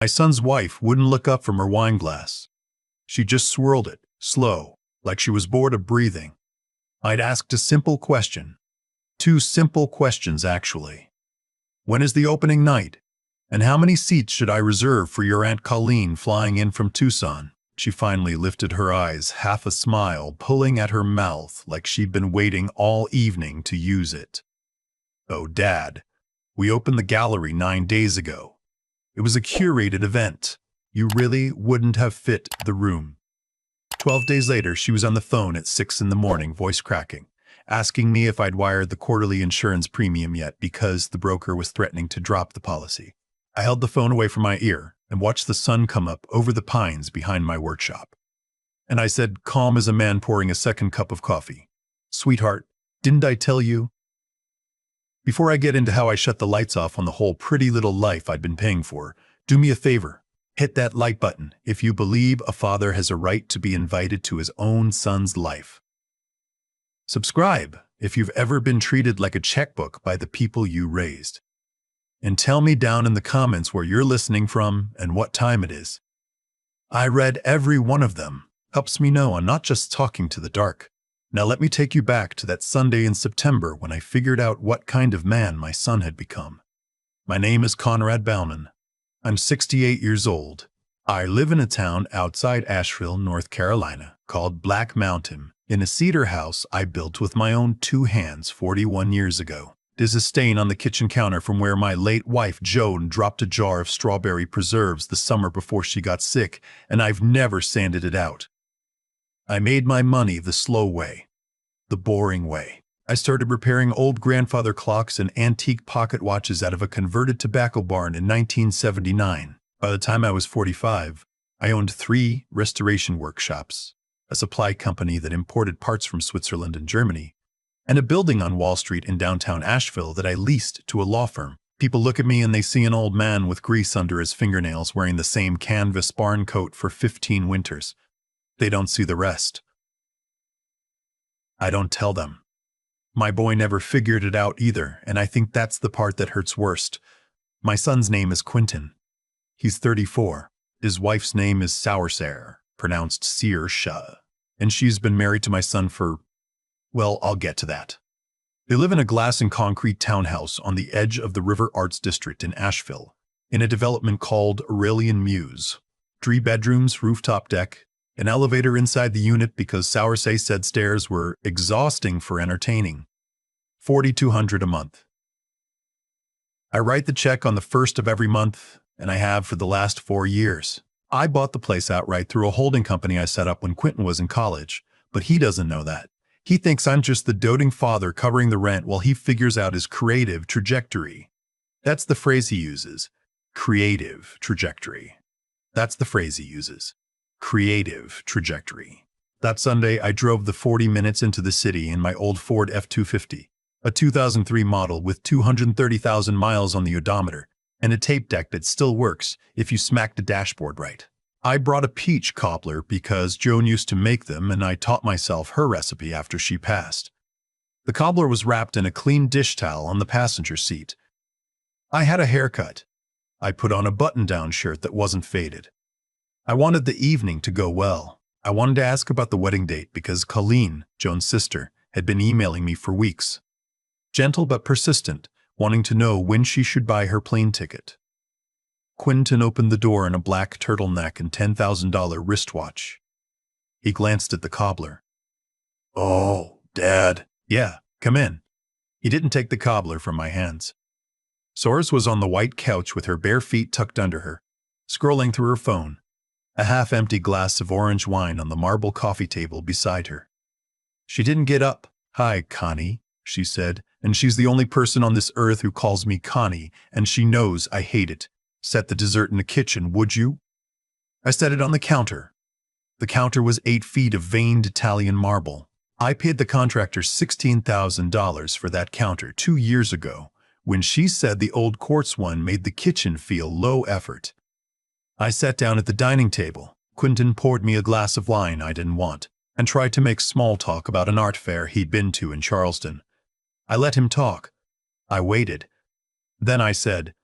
My son's wife wouldn't look up from her wine glass. She just swirled it, slow, like she was bored of breathing. I'd asked a simple question. Two simple questions, actually. When is the opening night? And how many seats should I reserve for your Aunt Colleen flying in from Tucson? She finally lifted her eyes, half a smile pulling at her mouth like she'd been waiting all evening to use it. Oh, Dad, we opened the gallery 9 days ago. It was a curated event. You really wouldn't have fit the room. 12 days later, she was on the phone at 6 in the morning, voice cracking, asking me if I'd wired the quarterly insurance premium yet because the broker was threatening to drop the policy. I held the phone away from my ear and watched the sun come up over the pines behind my workshop. And I said, calm as a man pouring a second cup of coffee, "Sweetheart, didn't I tell you?" Before I get into how I shut the lights off on the whole pretty little life I'd been paying for, do me a favor. Hit that like button if you believe a father has a right to be invited to his own son's life. Subscribe if you've ever been treated like a checkbook by the people you raised. And tell me down in the comments where you're listening from and what time it is. I read every one of them. Helps me know I'm not just talking to the dark. Now let me take you back to that Sunday in September when I figured out what kind of man my son had become. My name is Conrad Bauman. I'm 68 years old. I live in a town outside Asheville, North Carolina, called Black Mountain, in a cedar house I built with my own 2 hands 41 years ago. There's a stain on the kitchen counter from where my late wife Joan dropped a jar of strawberry preserves the summer before she got sick, and I've never sanded it out. I made my money the slow way, the boring way. I started repairing old grandfather clocks and antique pocket watches out of a converted tobacco barn in 1979. By the time I was 45, I owned 3 restoration workshops, a supply company that imported parts from Switzerland and Germany, and a building on Wall Street in downtown Asheville that I leased to a law firm. People look at me and they see an old man with grease under his fingernails wearing the same canvas barn coat for 15 winters. They don't see the rest. I don't tell them. My boy never figured it out either, and I think that's the part that hurts worst. My son's name is Quentin. He's 34. His wife's name is Sauersair, pronounced Sear-Sha, and she's been married to my son for, well, I'll get to that. They live in a glass and concrete townhouse on the edge of the River Arts District in Asheville, in a development called Aurelian Mews. 3 bedrooms, rooftop deck, an elevator inside the unit because Sauersair said stairs were exhausting for entertaining. $4,200 a month. I write the check on the 1st of every month, and I have for the last 4 years. I bought the place outright through a holding company I set up when Quentin was in college, but he doesn't know that. He thinks I'm just the doting father covering the rent while he figures out his creative trajectory. That's the phrase he uses. Creative trajectory. That's the phrase he uses. Creative trajectory. That Sunday, I drove the 40 minutes into the city in my old Ford F-250, a 2003 model with 230,000 miles on the odometer, and a tape deck that still works if you smack the dashboard right. I brought a peach cobbler because Joan used to make them and I taught myself her recipe after she passed. The cobbler was wrapped in a clean dish towel on the passenger seat. I had a haircut. I put on a button-down shirt that wasn't faded. I wanted the evening to go well. I wanted to ask about the wedding date because Colleen, Joan's sister, had been emailing me for weeks. Gentle but persistent, wanting to know when she should buy her plane ticket. Quentin opened the door in a black turtleneck and $10,000 wristwatch. He glanced at the cobbler. "Oh, Dad." "Yeah, come in." He didn't take the cobbler from my hands. Soares was on the white couch with her bare feet tucked under her, scrolling through her phone, a half-empty glass of orange wine on the marble coffee table beside her. She didn't get up. "Hi, Connie," she said, "and she's the only person on this earth who calls me Connie, and she knows I hate it. Set the dessert in the kitchen, would you?" I set it on the counter. The counter was 8 feet of veined Italian marble. I paid the contractor $16,000 for that counter 2 years ago, when she said the old quartz one made the kitchen feel low effort. I sat down at the dining table. Quentin poured me a glass of wine I didn't want, and tried to make small talk about an art fair he'd been to in Charleston. I let him talk. I waited. Then I said,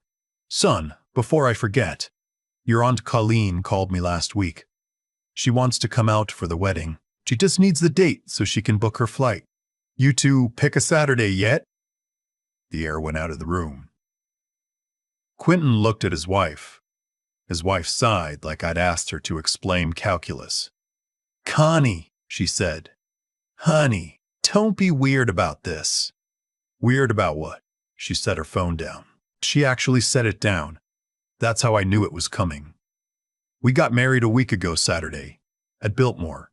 "Son, before I forget, Your Aunt Colleen called me last week. She wants to come out for the wedding. She just needs the date so she can book her flight. You two pick a Saturday yet?" The air went out of the room. Quentin looked at his wife. His wife sighed like I'd asked her to explain calculus. "Connie," she said. "Honey, don't be weird about this." "Weird about what?" She set her phone down. She actually set it down. That's how I knew it was coming. "We got married a week ago Saturday, at Biltmore.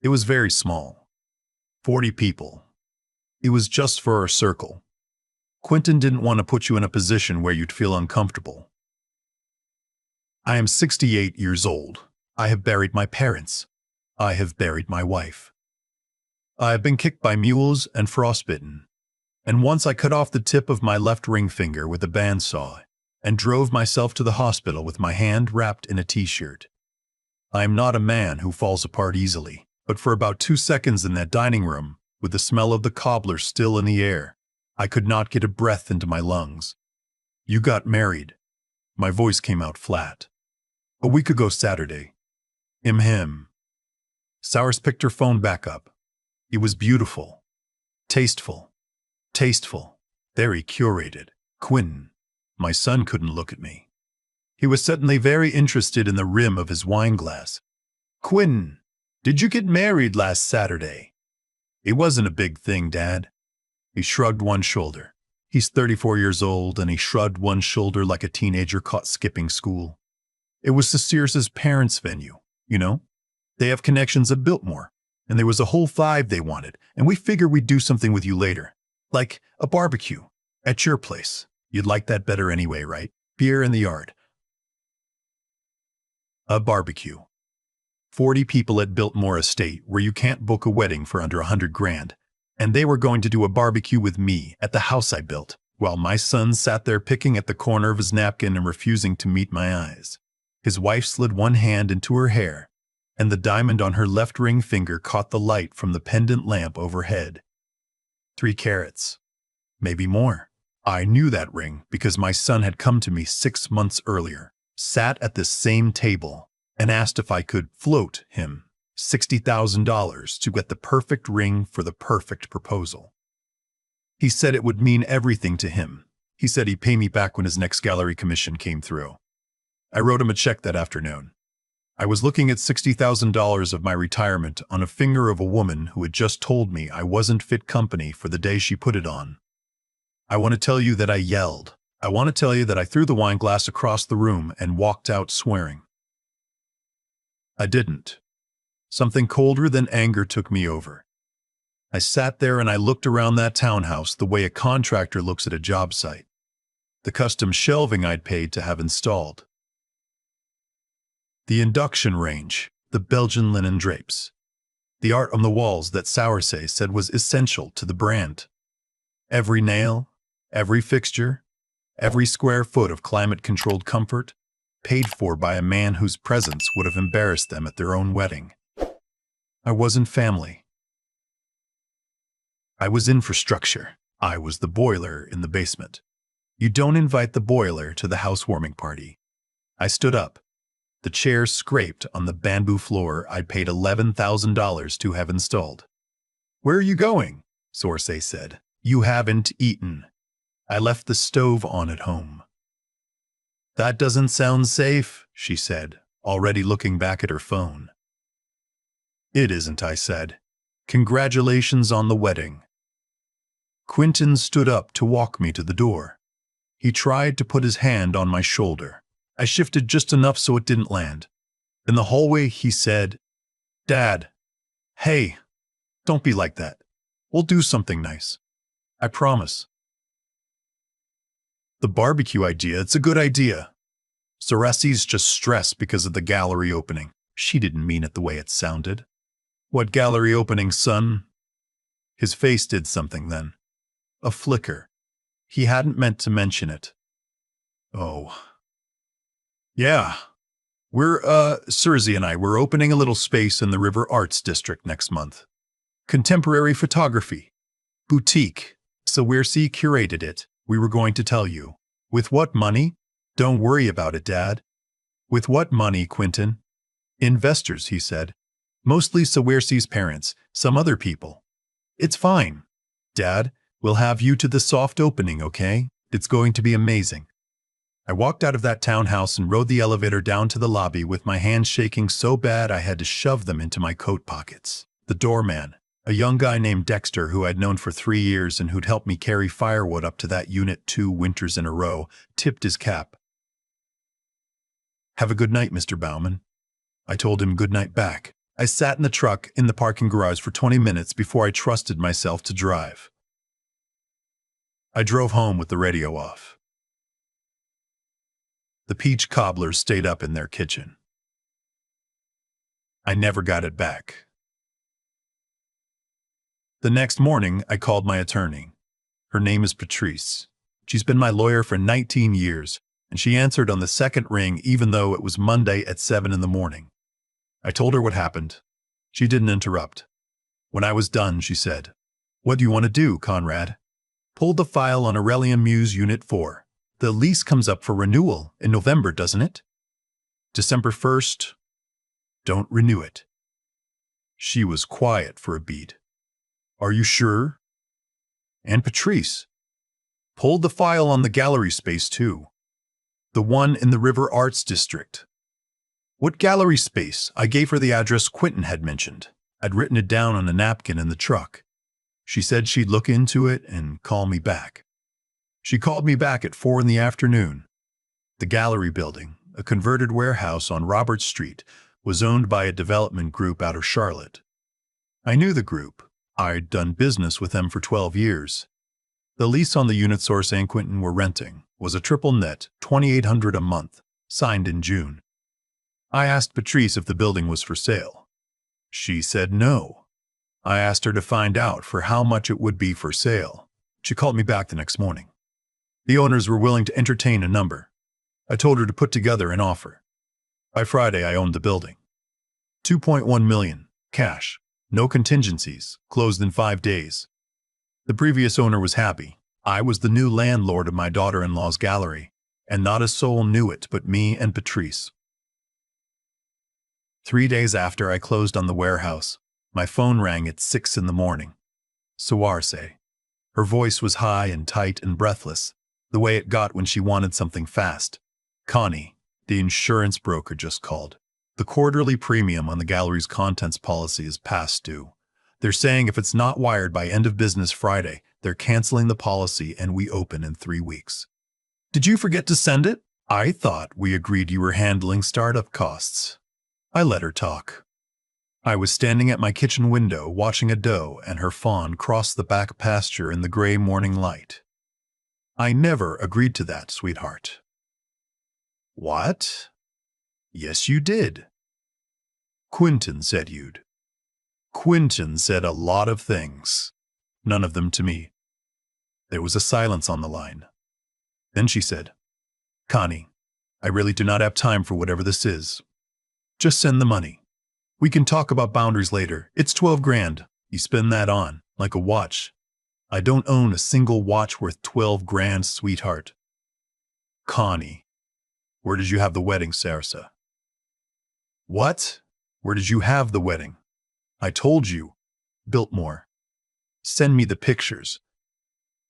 It was very small. 40 people. It was just for our circle. Quentin didn't want to put you in a position where you'd feel uncomfortable. I am 68 years old. I have buried my parents. I have buried my wife. I have been kicked by mules and frostbitten. And once I cut off the tip of my left ring finger with a bandsaw and drove myself to the hospital with my hand wrapped in a t-shirt. I am not a man who falls apart easily, but for about 2 seconds in that dining room, with the smell of the cobbler still in the air, I could not get a breath into my lungs. You got married. My voice came out flat. A week ago Saturday. Him. Sowers picked her phone back up. It was beautiful. Tasteful. Very curated. Quentin. My son couldn't look at me. He was suddenly very interested in the rim of his wine glass. "Quentin, did you get married last Saturday?" "It wasn't a big thing, Dad." He shrugged one shoulder. He's 34 years old, and he shrugged one shoulder like a teenager caught skipping school. "It was Sears's parents' venue, you know? They have connections at Biltmore, and there was a whole 5 they wanted, and we figured we'd do something with you later. Like a barbecue. At your place. You'd like that better anyway, right? Beer in the yard." A barbecue. 40 people at Biltmore Estate, where you can't book a wedding for under $100,000. And they were going to do a barbecue with me at the house I built, while my son sat there picking at the corner of his napkin and refusing to meet my eyes. His wife slid one hand into her hair, and the diamond on her left ring finger caught the light from the pendant lamp overhead. 3 carats. Maybe more. I knew that ring because my son had come to me 6 months earlier, sat at this same table, and asked if I could float him $60,000 to get the perfect ring for the perfect proposal. He said it would mean everything to him. He said he'd pay me back when his next gallery commission came through. I wrote him a check that afternoon. I was looking at $60,000 of my retirement on a finger of a woman who had just told me I wasn't fit company for the day she put it on. I want to tell you that I yelled. I want to tell you that I threw the wine glass across the room and walked out swearing. I didn't. Something colder than anger took me over. I sat there and I looked around that townhouse the way a contractor looks at a job site. The custom shelving I'd paid to have installed. The induction range, the Belgian linen drapes. The art on the walls that Sowers said was essential to the brand. Every nail, every fixture, every square foot of climate-controlled comfort, paid for by a man whose presence would have embarrassed them at their own wedding. I wasn't family. I was infrastructure. I was the boiler in the basement. You don't invite the boiler to the housewarming party. I stood up. The chair scraped on the bamboo floor I'd paid $11,000 to have installed. "Where are you going?" Sorsay said. "You haven't eaten. I left the stove on at home." "That doesn't sound safe," she said, already looking back at her phone. "It isn't," I said. "Congratulations on the wedding." Quentin stood up to walk me to the door. He tried to put his hand on my shoulder. I shifted just enough so it didn't land. In the hallway, he said, "Dad, hey, don't be like that. We'll do something nice. I promise." The barbecue idea, it's a good idea. Sarasi's just stressed because of the gallery opening. She didn't mean it the way it sounded. "What gallery opening, son?" His face did something then. A flicker. He hadn't meant to mention it. "Oh. Yeah. Surzy and I, we're opening a little space in the River Arts District next month. Contemporary photography. Boutique. So curated it. We were going to tell you." "With what money?" Don't worry about it, Dad. With what money, Quentin? Investors, he said. Mostly Sawersi's parents, some other people. It's fine. Dad, we'll have you to the soft opening, okay? It's going to be amazing. I walked out of that townhouse and rode the elevator down to the lobby with my hands shaking so bad I had to shove them into my coat pockets. The doorman, a young guy named Dexter who I'd known for 3 years and who'd helped me carry firewood up to that unit 2 winters in a row, tipped his cap. Have a good night, Mr. Bauman. I told him good night back. I sat in the truck in the parking garage for 20 minutes before I trusted myself to drive. I drove home with the radio off. The peach cobblers stayed up in their kitchen. I never got it back. The next morning, I called my attorney. Her name is Patrice. She's been my lawyer for 19 years, and she answered on the second ring even though it was Monday at 7 in the morning. I told her what happened. She didn't interrupt. When I was done, she said, "What do you want to do, Conrad?" Pulled the file on Aurelian Muse Unit 4. The lease comes up for renewal in November, doesn't it? December 1st. Don't renew it. She was quiet for a beat. Are you sure? And Patrice pulled the file on the gallery space too. The one in the River Arts District. What gallery space? I gave her the address Quentin had mentioned. I'd written it down on a napkin in the truck. She said she'd look into it and call me back. She called me back at 4 in the afternoon. The gallery building, a converted warehouse on Robert Street, was owned by a development group out of Charlotte. I knew the group. I'd done business with them for 12 years. The lease on the unit Source and Quentin were renting was a triple net, $2,800 a month, signed in June. I asked Patrice if the building was for sale. She said no. I asked her to find out for how much it would be for sale. She called me back the next morning. The owners were willing to entertain a number. I told her to put together an offer. By Friday, I owned the building. $2.1 million, cash, no contingencies, closed in 5 days. The previous owner was happy. I was the new landlord of my daughter-in-law's gallery, and not a soul knew it but me and Patrice. 3 days after I closed on the warehouse, my phone rang at 6 in the morning. Sawersi. Her voice was high and tight and breathless, the way it got when she wanted something fast. Connie, the insurance broker, just called. The quarterly premium on the gallery's contents policy is past due. They're saying if it's not wired by end of business Friday, they're canceling the policy and we open in 3 weeks. Did you forget to send it? I thought we agreed you were handling startup costs. I let her talk. I was standing at my kitchen window watching a doe and her fawn cross the back pasture in the gray morning light. I never agreed to that, sweetheart. What? Yes, you did. Quentin said you'd. Quentin said a lot of things. None of them to me. There was a silence on the line. Then she said, Connie, I really do not have time for whatever this is. Just send the money. We can talk about boundaries later. It's 12 grand. You spend that on, like a watch. I don't own a single watch worth 12 grand, sweetheart. Connie, where did you have the wedding, Sarsa? What? Where did you have the wedding? I told you. Biltmore. Send me the pictures.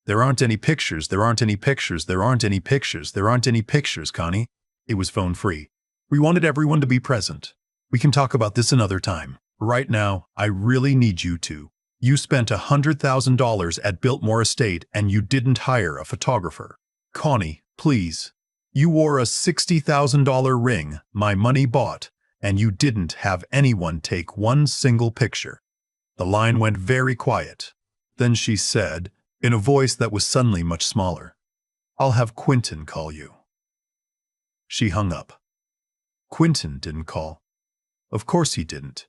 There aren't any pictures, there aren't any pictures, there aren't any pictures, there aren't any pictures, Connie. It was phone free. We wanted everyone to be present. We can talk about this another time. Right now, I really need you to. You spent $100,000 at Biltmore Estate and you didn't hire a photographer. Connie, please. You wore a $60,000 ring, my money bought, and you didn't have anyone take one single picture. The line went very quiet. Then she said, in a voice that was suddenly much smaller, I'll have Quentin call you. She hung up. Quentin didn't call. Of course he didn't.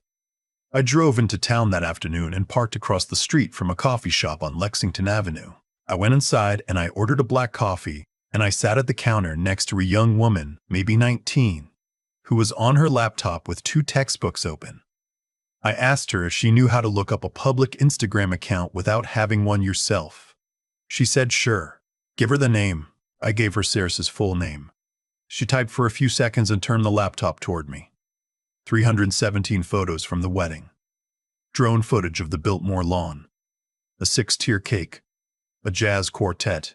I drove into town that afternoon and parked across the street from a coffee shop on Lexington Avenue. I went inside and I ordered a black coffee, and I sat at the counter next to a young woman, maybe 19, who was on her laptop with 2 textbooks open. I asked her if she knew how to look up a public Instagram account without having one yourself. She said sure. Give her the name. I gave her Sarsa's full name. She typed for a few seconds and turned the laptop toward me. 317 photos from the wedding. Drone footage of the Biltmore lawn. A 6-tier cake. A jazz quartet.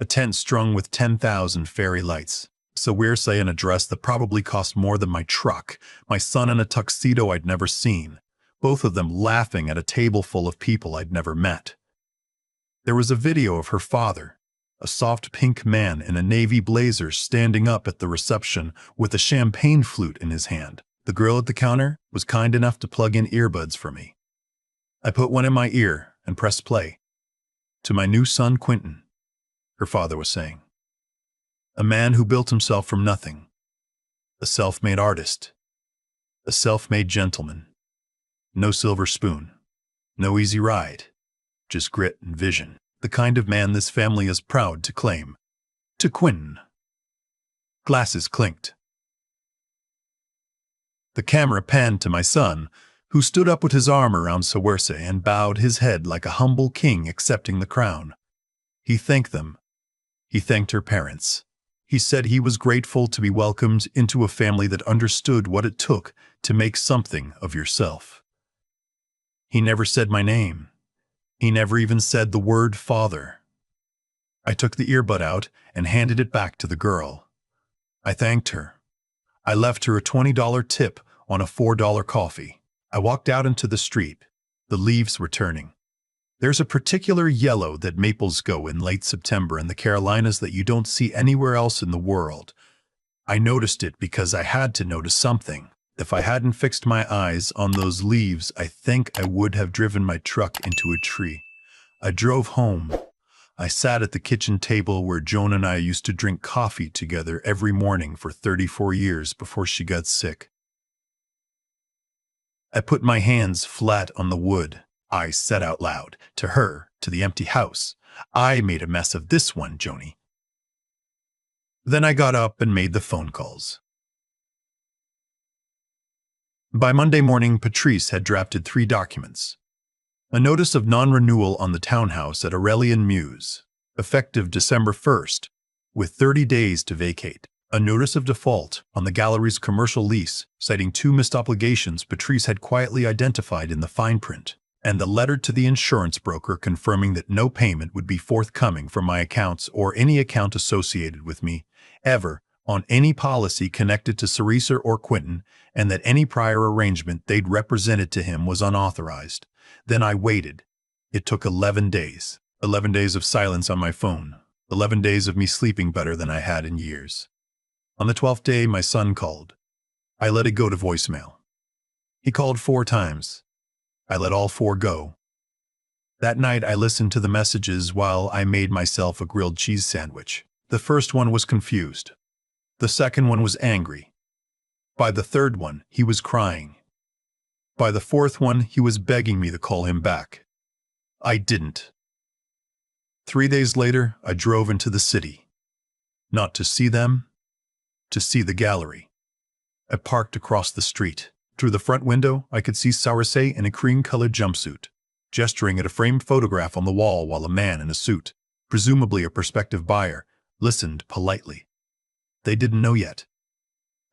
A tent strung with 10,000 fairy lights. Saweersay in a dress that probably cost more than my truck. My son in a tuxedo I'd never seen. Both of them laughing at a table full of people I'd never met. There was a video of her father, a soft pink man in a navy blazer standing up at the reception with a champagne flute in his hand. The girl at the counter was kind enough to plug in earbuds for me. I put one in my ear and pressed play. To my new son, Quentin, her father was saying. A man who built himself from nothing. A self-made artist. A self-made gentleman. No silver spoon. No easy ride. Just grit and vision. The kind of man this family is proud to claim. To Quentin. Glasses clinked. The camera panned to my son, who stood up with his arm around Saweersay and bowed his head like a humble king accepting the crown. He thanked them. He thanked her parents. He said he was grateful to be welcomed into a family that understood what it took to make something of yourself. He never said my name. He never even said the word father. I took the earbud out and handed it back to the girl. I thanked her. I left her a $20 tip on a $4 coffee. I walked out into the street. The leaves were turning. There's a particular yellow that maples go in late September in the Carolinas that you don't see anywhere else in the world. I noticed it because I had to notice something. If I hadn't fixed my eyes on those leaves, I think I would have driven my truck into a tree. I drove home. I sat at the kitchen table where Joan and I used to drink coffee together every morning for 34 years before she got sick. I put my hands flat on the wood. I said out loud, to her, to the empty house, I made a mess of this one, Joni. Then I got up and made the phone calls. By Monday morning, Patrice had drafted 3 documents. A notice of non-renewal on the townhouse at Aurelian Mews, effective December 1st, with 30 days to vacate. A notice of default on the gallery's commercial lease, citing 2 missed obligations Patrice had quietly identified in the fine print, and the letter to the insurance broker confirming that no payment would be forthcoming from my accounts or any account associated with me, ever, on any policy connected to Cerisa or Quentin, and that any prior arrangement they'd represented to him was unauthorized. Then I waited. It took 11 days. 11 days of silence on my phone. 11 days of me sleeping better than I had in years. On the 12th day, my son called. I let it go to voicemail. He called 4 times. I let all 4 go. That night, I listened to the messages while I made myself a grilled cheese sandwich. The first one was confused. The second one was angry. By the third one, he was crying. By the fourth one, he was begging me to call him back. I didn't. 3 days later, I drove into the city. Not to see them, to see the gallery. I parked across the street. Through the front window, I could see Saweersay in a cream-colored jumpsuit, gesturing at a framed photograph on the wall while a man in a suit, presumably a prospective buyer, listened politely. They didn't know yet.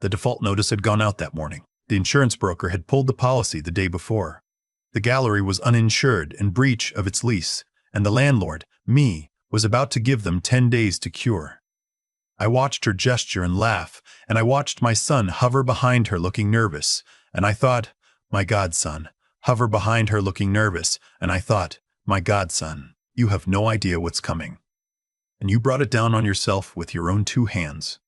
The default notice had gone out that morning. The insurance broker had pulled the policy the day before. The gallery was uninsured in breach of its lease, and the landlord, me, was about to give them 10 days to cure. I watched her gesture and laugh, and I watched my son hover behind her looking nervous, and I thought, my God, son, hover behind her looking nervous, and I thought, my God, son, you have no idea what's coming. And you brought it down on yourself with your own 2 hands.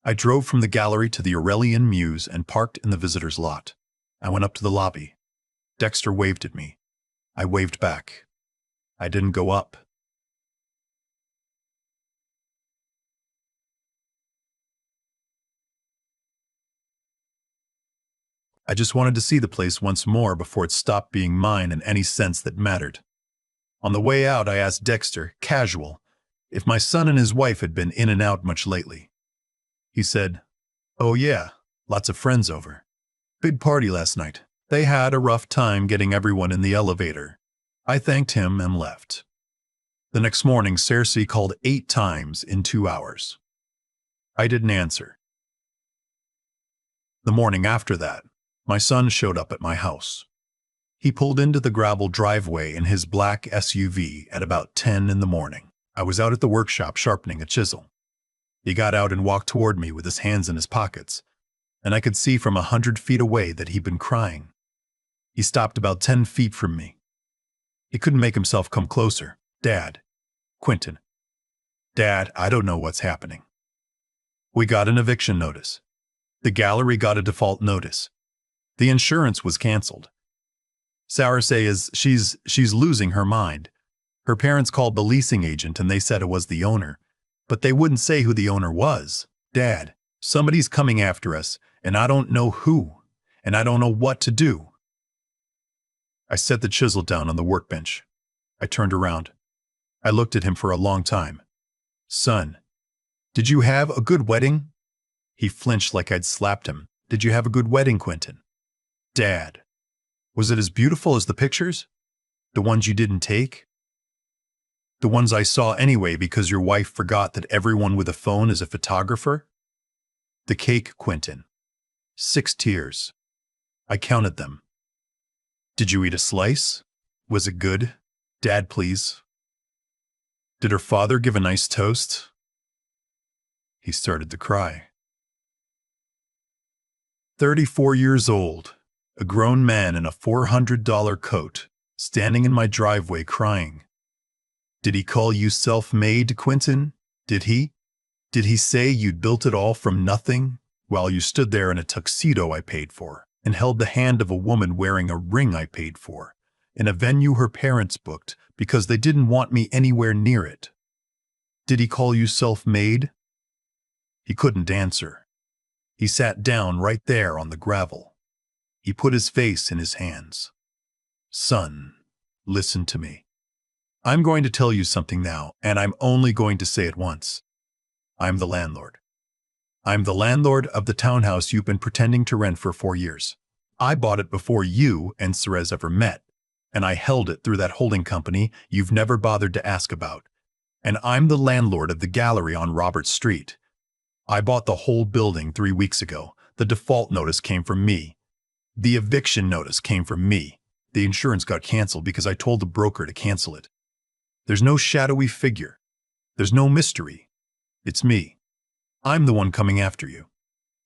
I drove from the gallery to the Aurelian Mews and parked in the visitor's lot. I went up to the lobby. Dexter waved at me. I waved back. I didn't go up. I just wanted to see the place once more before it stopped being mine in any sense that mattered. On the way out, I asked Dexter, casual, if my son and his wife had been in and out much lately. He said, "Oh yeah, lots of friends over. Big party last night. They had a rough time getting everyone in the elevator." I thanked him and left. The next morning, Cersei called 8 times in 2 hours. I didn't answer. The morning after that, my son showed up at my house. He pulled into the gravel driveway in his black SUV at about 10 in the morning. I was out at the workshop sharpening a chisel. He got out and walked toward me with his hands in his pockets, and I could see from 100 feet away that he'd been crying. He stopped about 10 feet from me. He couldn't make himself come closer. Dad. Quentin. Dad, I don't know what's happening. We got an eviction notice. The gallery got a default notice. The insurance was canceled. Sarah says she's losing her mind. Her parents called the leasing agent and they said it was the owner, but they wouldn't say who the owner was. Dad, somebody's coming after us, and I don't know who, and I don't know what to do. I set the chisel down on the workbench. I turned around. I looked at him for a long time. Son, did you have a good wedding? He flinched like I'd slapped him. Did you have a good wedding, Quentin? Dad, was it as beautiful as the pictures? The ones you didn't take? The ones I saw anyway because your wife forgot that everyone with a phone is a photographer? The cake, Quentin. 6 tiers. I counted them. Did you eat a slice? Was it good? Dad, please. Did her father give a nice toast? He started to cry. 34 years old, a grown man in a $400 coat, standing in my driveway crying. Did he call you self-made, Quentin? Did he? Did he say you'd built it all from nothing while you stood there in a tuxedo I paid for and held the hand of a woman wearing a ring I paid for in a venue her parents booked because they didn't want me anywhere near it? Did he call you self-made? He couldn't answer. He sat down right there on the gravel. He put his face in his hands. Son, listen to me. I'm going to tell you something now, and I'm only going to say it once. I'm the landlord. I'm the landlord of the townhouse you've been pretending to rent for 4 years. I bought it before you and Cerez ever met, and I held it through that holding company you've never bothered to ask about. And I'm the landlord of the gallery on Robert Street. I bought the whole building 3 weeks ago. The default notice came from me. The eviction notice came from me. The insurance got canceled because I told the broker to cancel it. There's no shadowy figure. There's no mystery. It's me. I'm the one coming after you.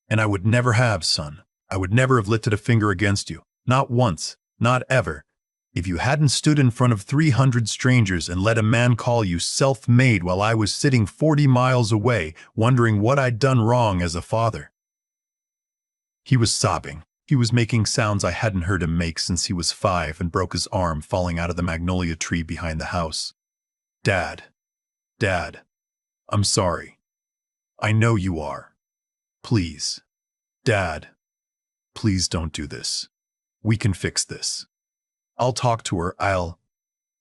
And I would never have, son. I would never have lifted a finger against you. Not once. Not ever. If you hadn't stood in front of 300 strangers and let a man call you self-made while I was sitting 40 miles away, wondering what I'd done wrong as a father. He was sobbing. He was making sounds I hadn't heard him make since he was 5 and broke his arm falling out of the magnolia tree behind the house. Dad. Dad. I'm sorry. I know you are. Please. Dad. Please don't do this. We can fix this. I'll talk to her.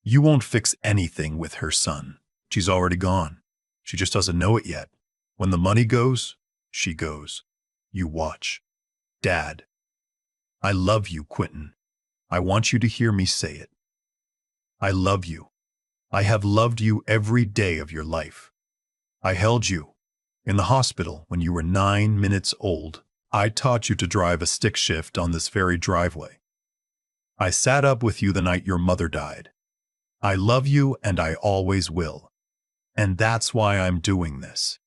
You won't fix anything with her, son. She's already gone. She just doesn't know it yet. When the money goes, she goes. You watch. Dad. I love you, Quentin. I want you to hear me say it. I love you. I have loved you every day of your life. I held you in the hospital when you were 9 minutes old. I taught you to drive a stick shift on this very driveway. I sat up with you the night your mother died. I love you and I always will. And that's why I'm doing this.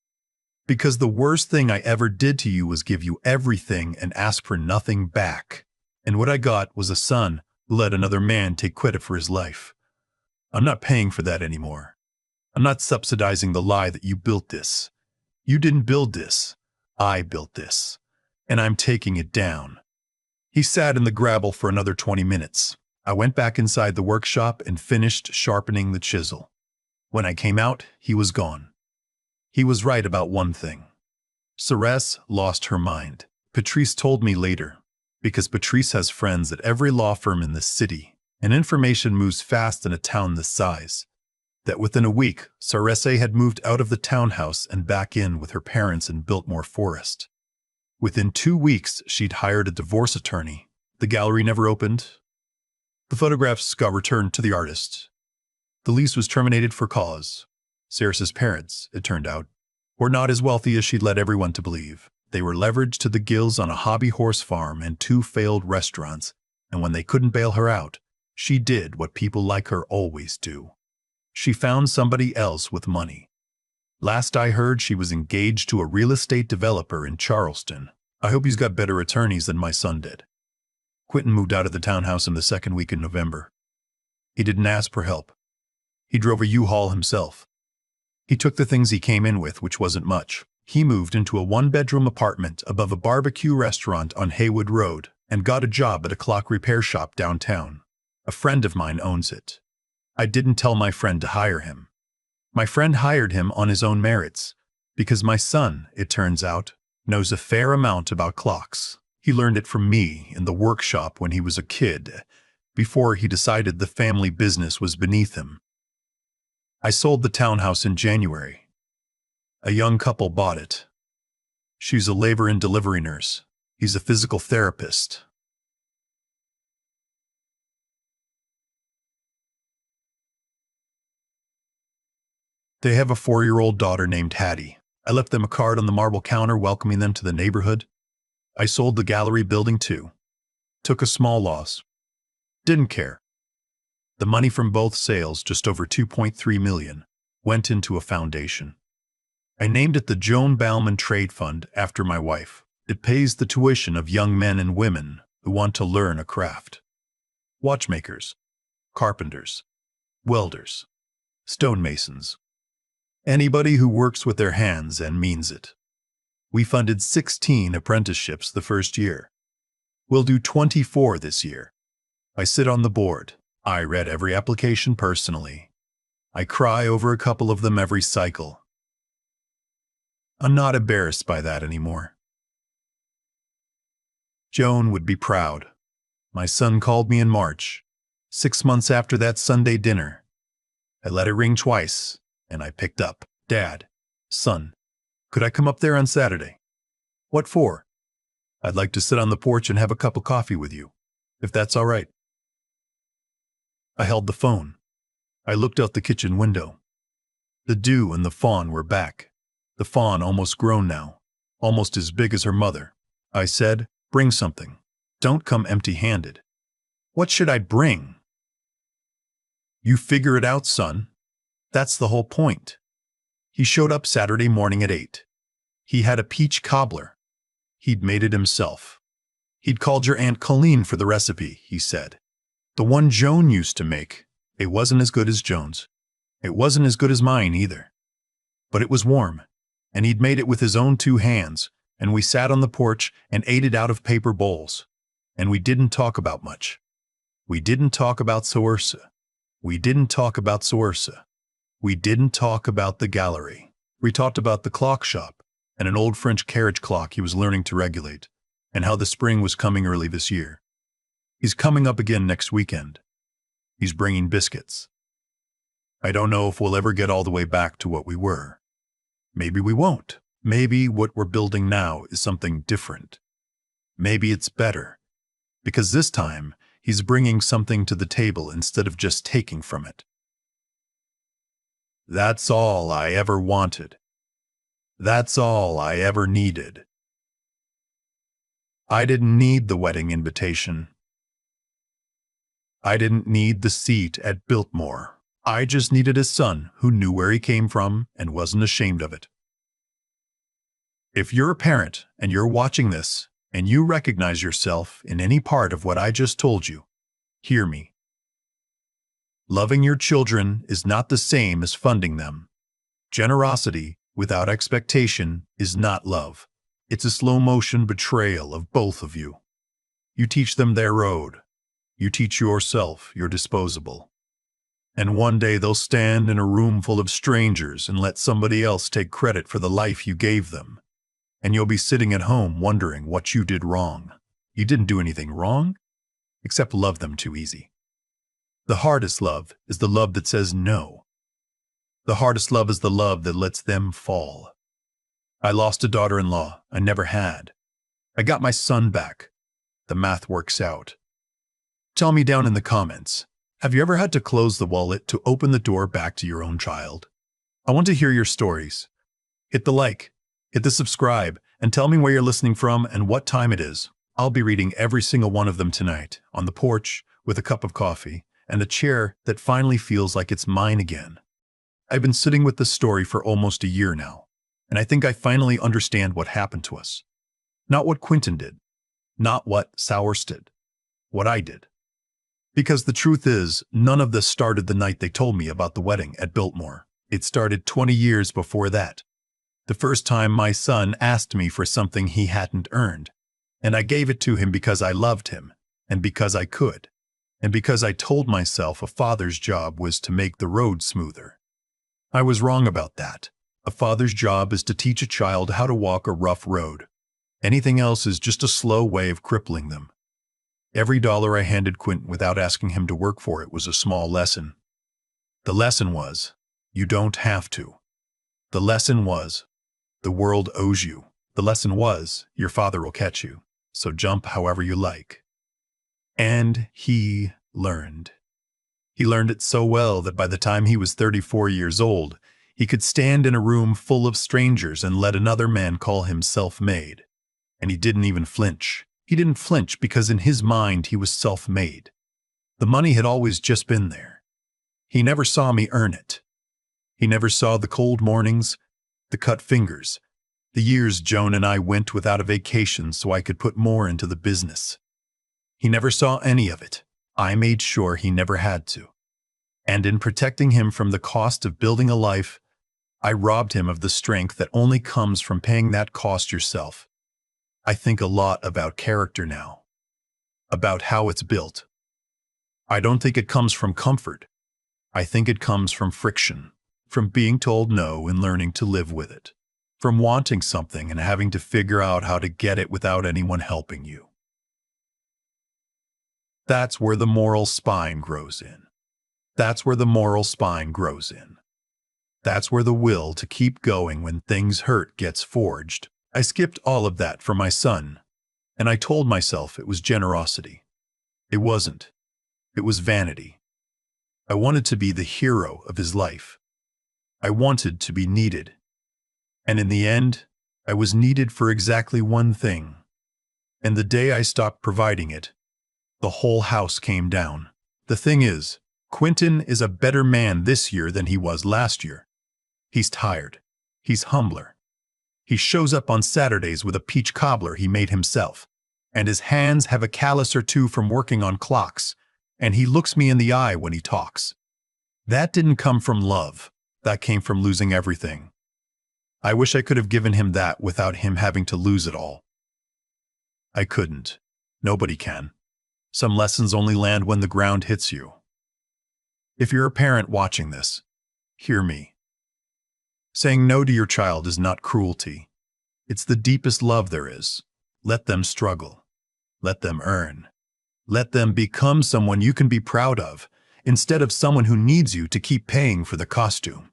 Because the worst thing I ever did to you was give you everything and ask for nothing back. And what I got was a son who let another man take credit for his life. I'm not paying for that anymore. I'm not subsidizing the lie that you built this. You didn't build this. I built this. And I'm taking it down. He sat in the gravel for another 20 minutes. I went back inside the workshop and finished sharpening the chisel. When I came out, he was gone. He was right about one thing. Cerez lost her mind. Patrice told me later, because Patrice has friends at every law firm in this city, and information moves fast in a town this size, that within a week, Cerez had moved out of the townhouse and back in with her parents in Biltmore Forest. Within 2 weeks, she'd hired a divorce attorney. The gallery never opened. The photographs got returned to the artist. The lease was terminated for cause. Cerez's parents, it turned out, were not as wealthy as she'd led everyone to believe. They were leveraged to the gills on a hobby horse farm and 2 failed restaurants, and when they couldn't bail her out, she did what people like her always do. She found somebody else with money. Last I heard, she was engaged to a real estate developer in Charleston. I hope he's got better attorneys than my son did. Quentin moved out of the townhouse in the second week in November. He didn't ask for help. He drove a U-Haul himself. He took the things he came in with, which wasn't much. He moved into a 1-bedroom apartment above a barbecue restaurant on Haywood Road and got a job at a clock repair shop downtown. A friend of mine owns it. I didn't tell my friend to hire him. My friend hired him on his own merits, because my son, it turns out, knows a fair amount about clocks. He learned it from me in the workshop when he was a kid, before he decided the family business was beneath him. I sold the townhouse in January. A young couple bought it. She's a labor and delivery nurse. He's a physical therapist. They have a 4-year-old daughter named Hattie. I left them a card on the marble counter welcoming them to the neighborhood. I sold the gallery building too. Took a small loss. Didn't care. The money from both sales, just over $2.3 million, went into a foundation. I named it the Joan Bauman Trade Fund after my wife. It pays the tuition of young men and women who want to learn a craft. Watchmakers, carpenters, welders, stonemasons. Anybody who works with their hands and means it. We funded 16 apprenticeships the first year. We'll do 24 this year. I sit on the board. I read every application personally. I cry over a couple of them every cycle. I'm not embarrassed by that anymore. Joan would be proud. My son called me in March, 6 months after that Sunday dinner. I let it ring twice, and I picked up. Dad, son, could I come up there on Saturday? What for? I'd like to sit on the porch and have a cup of coffee with you, if that's all right. I held the phone. I looked out the kitchen window. The dew and the fawn were back. The fawn almost grown now, almost as big as her mother. I said, bring something. Don't come empty-handed. What should I bring? You figure it out, son. That's the whole point. He showed up Saturday morning at 8. He had a peach cobbler. He'd made it himself. He'd called your Aunt Colleen for the recipe, he said. The one Joan used to make. It wasn't as good as Joan's. It wasn't as good as mine either. But it was warm, and he'd made it with his own 2 hands, and we sat on the porch and ate it out of paper bowls. And we didn't talk about much. We didn't talk about Soursa. We didn't talk about Soursa. We didn't talk about the gallery. We talked about the clock shop and an old French carriage clock he was learning to regulate, and how the spring was coming early this year. He's coming up again next weekend. He's bringing biscuits. I don't know if we'll ever get all the way back to what we were. Maybe we won't. Maybe what we're building now is something different. Maybe it's better, because this time he's bringing something to the table instead of just taking from it. That's all I ever wanted. That's all I ever needed. I didn't need the wedding invitation. I didn't need the seat at Biltmore. I just needed a son who knew where he came from and wasn't ashamed of it. If you're a parent and you're watching this and you recognize yourself in any part of what I just told you, hear me. Loving your children is not the same as funding them. Generosity without expectation is not love. It's a slow-motion betrayal of both of you. You teach them their road. You teach yourself you're disposable. And one day they'll stand in a room full of strangers and let somebody else take credit for the life you gave them. And you'll be sitting at home wondering what you did wrong. You didn't do anything wrong, except love them too easy. The hardest love is the love that says no. The hardest love is the love that lets them fall. I lost a daughter-in-law I never had. I got my son back. The math works out. Tell me down in the comments, have you ever had to close the wallet to open the door back to your own child? I want to hear your stories. Hit the like, hit the subscribe, and tell me where you're listening from and what time it is. I'll be reading every single one of them tonight, on the porch, with a cup of coffee, and a chair that finally feels like it's mine again. I've been sitting with this story for almost a year now, and I think I finally understand what happened to us. Not what Quentin did, not what Sowers did, what I did. Because the truth is, none of this started the night they told me about the wedding at Biltmore. It started 20 years before that. The first time my son asked me for something he hadn't earned, and I gave it to him because I loved him, and because I could, and because I told myself a father's job was to make the road smoother. I was wrong about that. A father's job is to teach a child how to walk a rough road. Anything else is just a slow way of crippling them. Every dollar I handed Quentin without asking him to work for it was a small lesson. The lesson was, you don't have to. The lesson was, the world owes you. The lesson was, your father will catch you, so jump however you like. And he learned. He learned it so well that by the time he was 34 years old, he could stand in a room full of strangers and let another man call him self-made. And he didn't even flinch. He didn't flinch because in his mind he was self-made. The money had always just been there. He never saw me earn it. He never saw the cold mornings, the cut fingers, the years Joan and I went without a vacation so I could put more into the business. He never saw any of it. I made sure he never had to. And in protecting him from the cost of building a life, I robbed him of the strength that only comes from paying that cost yourself. I think a lot about character now, about how it's built. I don't think it comes from comfort. I think it comes from friction. From being told no and learning to live with it. From wanting something and having to figure out how to get it without anyone helping you. That's where the moral spine grows in. That's where the moral spine grows in. That's where the will to keep going when things hurt gets forged. I skipped all of that for my son, and I told myself it was generosity. It wasn't. It was vanity. I wanted to be the hero of his life. I wanted to be needed. And in the end, I was needed for exactly one thing. And the day I stopped providing it, the whole house came down. The thing is, Quentin is a better man this year than he was last year. He's tired. He's humbler. He shows up on Saturdays with a peach cobbler he made himself, and his hands have a callus or two from working on clocks, and he looks me in the eye when he talks. That didn't come from love. That came from losing everything. I wish I could have given him that without him having to lose it all. I couldn't. Nobody can. Some lessons only land when the ground hits you. If you're a parent watching this, hear me. Saying no to your child is not cruelty. It's the deepest love there is. Let them struggle. Let them earn. Let them become someone you can be proud of, instead of someone who needs you to keep paying for the costume.